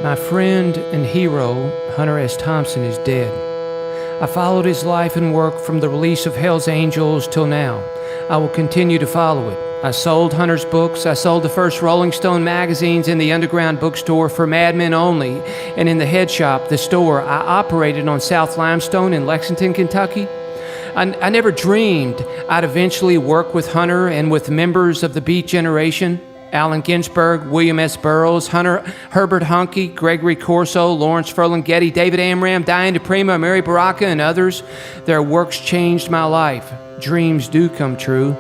My friend and hero, Hunter S. Thompson, is dead. I followed his life and work from the release of Hell's Angels till now. I will continue to follow it. I sold Hunter's books. I sold the first Rolling Stone magazines in the underground bookstore for madmen only, and in the head shop, the store I operated on South Limestone in Lexington, Kentucky. I never dreamed I'd eventually work with Hunter and with members of the Beat generation. Allen Ginsberg, William S. Burroughs, Herbert Huncke, Gregory Corso, Lawrence Ferlinghetti, David Amram, Diane DePrima, Mary Baraka, and others. Their works changed my life. Dreams do come true.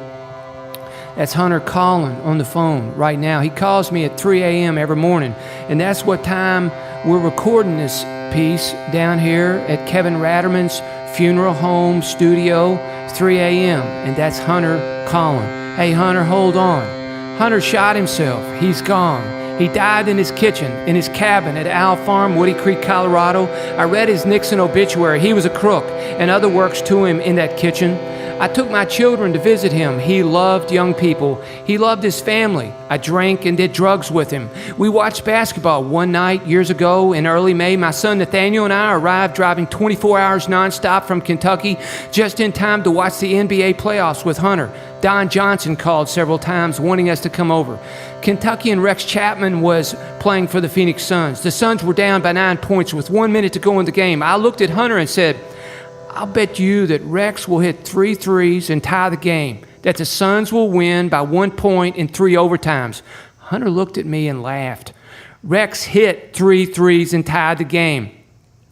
That's Hunter calling on the phone right now. He calls me at 3 a.m. every morning, and that's what time we're recording this piece down here at Kevin Ratterman's funeral home studio, 3 a.m., and that's Hunter calling. Hey, Hunter, hold on. Hunter shot himself. He's gone. He died in his kitchen, in his cabin at Owl Farm, Woody Creek, Colorado. I read his Nixon obituary. He was a crook, and other works to him in that kitchen. I took my children to visit him. He loved young people. He loved his family. I drank and did drugs with him. We watched basketball one night years ago in early May. My son Nathaniel and I arrived driving 24 hours nonstop from Kentucky just in time to watch the NBA playoffs with Hunter. Don Johnson called several times wanting us to come over. Kentuckian Rex Chapman was playing for the Phoenix Suns. The Suns were down by 9 points with 1 minute to go in the game. I looked at Hunter and said, I'll bet you that Rex will hit 3 threes and tie the game, that the Suns will win by 1 point in 3 overtimes. Hunter looked at me and laughed. Rex hit 3 threes and tied the game,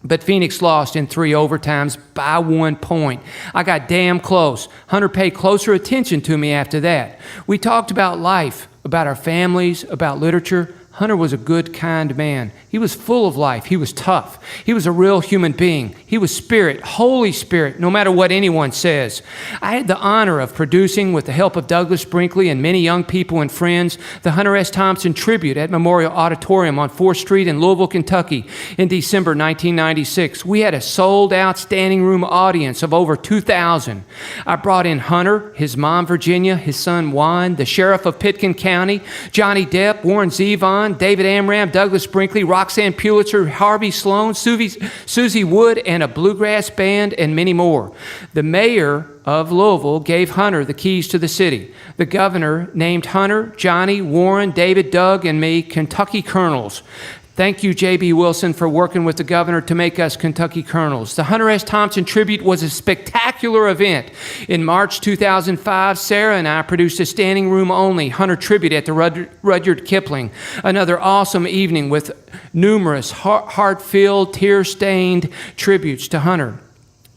but Phoenix lost in 3 overtimes by 1 point. I got damn close. Hunter paid closer attention to me after that. We talked about life, about our families, about literature. Hunter was a good, kind man. He was full of life. He was tough. He was a real human being. He was spirit, Holy Spirit, no matter what anyone says. I had the honor of producing, with the help of Douglas Brinkley and many young people and friends, the Hunter S. Thompson tribute at Memorial Auditorium on 4th Street in Louisville, Kentucky in December 1996. We had a sold-out standing room audience of over 2,000. I brought in Hunter, his mom, Virginia, his son, Juan, the sheriff of Pitkin County, Johnny Depp, Warren Zevon, David Amram, Douglas Brinkley, Roxanne Pulitzer, Harvey Sloan, Susie Wood, and a bluegrass band, and many more. The mayor of Louisville gave Hunter the keys to the city. The governor named Hunter, Johnny, Warren, David, Doug, and me Kentucky Colonels. Thank you, J.B. Wilson, for working with the governor to make us Kentucky Colonels. The Hunter S. Thompson tribute was a spectacular event. In March 2005, Sarah and I produced a standing room only Hunter tribute at the Rudyard Kipling. Another awesome evening with numerous heart-filled, tear-stained tributes to Hunter.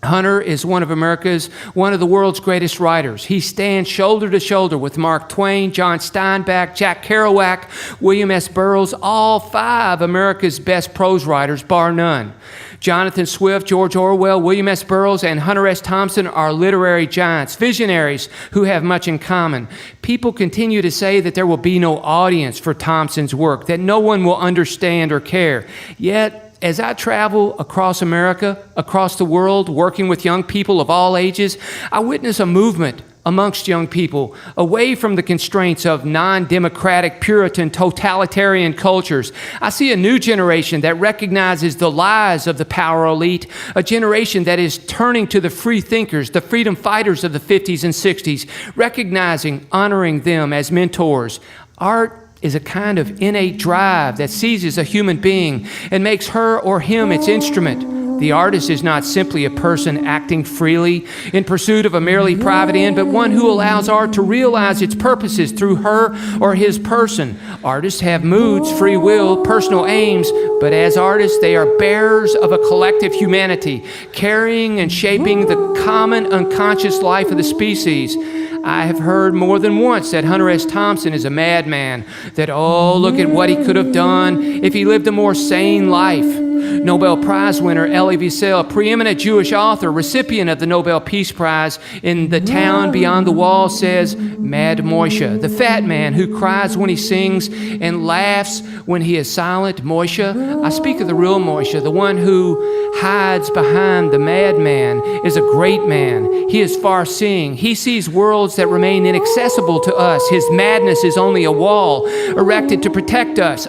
Hunter is one of the world's greatest writers. He stands shoulder to shoulder with Mark Twain, John Steinbeck, Jack Kerouac, William S. Burroughs, all 5 America's best prose writers, bar none. Jonathan Swift, George Orwell, William S. Burroughs, and Hunter S. Thompson are literary giants, visionaries who have much in common. People continue to say that there will be no audience for Thompson's work, that no one will understand or care. Yet, as I travel across America, across the world, working with young people of all ages, I witness a movement amongst young people away from the constraints of non-democratic, Puritan, totalitarian cultures. I see a new generation that recognizes the lies of the power elite, a generation that is turning to the free thinkers, the freedom fighters of the 50s and 60s, recognizing, honoring them as mentors. Art is a kind of innate drive that seizes a human being and makes her or him its instrument. The artist is not simply a person acting freely in pursuit of a merely private end, but one who allows art to realize its purposes through her or his person. Artists have moods, free will, personal aims, but as artists, they are bearers of a collective humanity, carrying and shaping the common unconscious life of the species. I have heard more than once that Hunter S. Thompson is a madman, that, oh, look at what he could have done if he lived a more sane life. Nobel Prize winner Elie Wiesel, preeminent Jewish author, recipient of the Nobel Peace Prize in The Town Beyond the Wall, says, Mad Moshe, the fat man who cries when he sings and laughs when he is silent. Moshe, I speak of the real Moshe, the one who hides behind the madman, is a great man. He is far-seeing. He sees worlds that remain inaccessible to us. His madness is only a wall erected to protect us.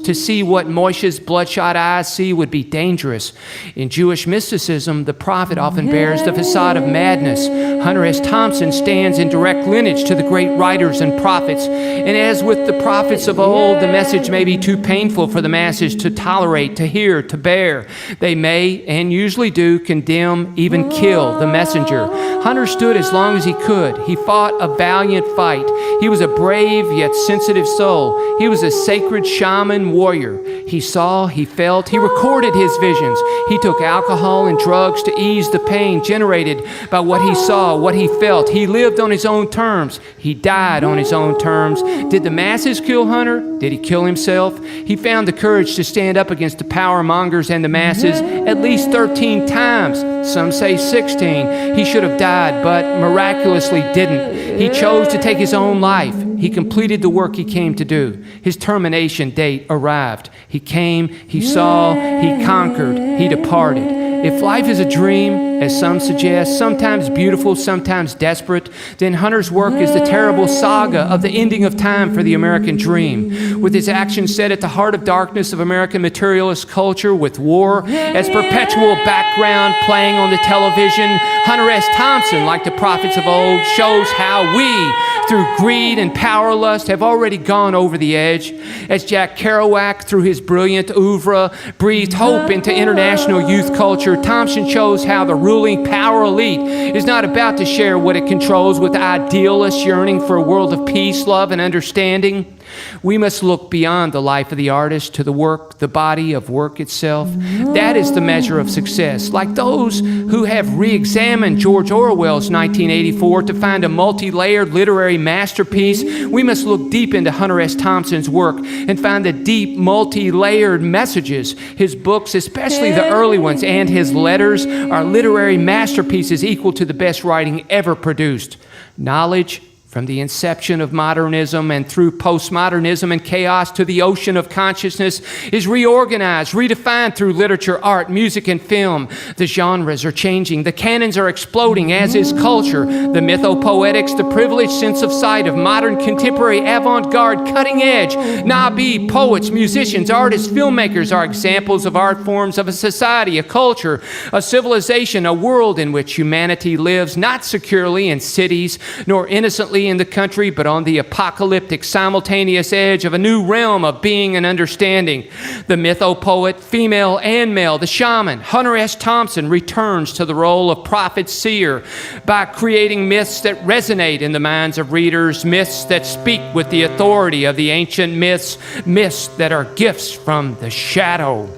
To see what Moshe's bloodshot eyes see would be dangerous. In Jewish mysticism, the prophet often bears the facade of madness. Hunter S. Thompson stands in direct lineage to the great writers and prophets. And as with the prophets of old, the message may be too painful for the masses to tolerate, to hear, to bear. They may, and usually do, condemn, even kill the messenger. Hunter stood as long as he could. He fought a valiant fight. He was a brave yet sensitive soul. He was a sacred shaman warrior. He saw, he felt, he recorded his visions. He took alcohol and drugs to ease the pain generated by what he saw, what he felt. He lived on his own terms. He died on his own terms. Did the masses kill Hunter? Did he kill himself? He found the courage to stand up against the power mongers and the masses at least 13 times. Some say 16. He should have died, but miraculously didn't. He chose to take his own life. He completed the work he came to do. His termination date arrived. He came, he saw, he conquered, he departed. If life is a dream, as some suggest, sometimes beautiful, sometimes desperate, then Hunter's work is the terrible saga of the ending of time for the American dream. With his actions set at the heart of darkness of American materialist culture, with war as perpetual background playing on the television, Hunter S. Thompson, like the prophets of old, shows how we, through greed and power lust, have already gone over the edge. As Jack Kerouac, through his brilliant oeuvre, breathed hope into international youth culture, Thompson shows how the ruling power elite is not about to share what it controls with idealists yearning for a world of peace, love, and understanding. We must look beyond the life of the artist to the work, the body of work itself. That is the measure of success. Like those who have re-examined George Orwell's 1984 to find a multi-layered literary masterpiece, we must look deep into Hunter S. Thompson's work and find the deep, multi-layered messages. His books, especially the early ones, and his letters are literary masterpieces equal to the best writing ever produced. Knowledge, from the inception of modernism and through postmodernism and chaos to the ocean of consciousness, is reorganized, redefined through literature, art, music, and film. The genres are changing. The canons are exploding, as is culture. The mythopoetics, the privileged sense of sight of modern, contemporary, avant-garde, cutting-edge, Nabi, poets, musicians, artists, filmmakers are examples of art forms of a society, a culture, a civilization, a world in which humanity lives not securely in cities, nor innocently in the country, but on the apocalyptic simultaneous edge of a new realm of being and understanding. The mythopoet, female and male, the shaman, Hunter S. Thompson, returns to the role of prophet seer by creating myths that resonate in the minds of readers, myths that speak with the authority of the ancient myths, myths that are gifts from the shadow.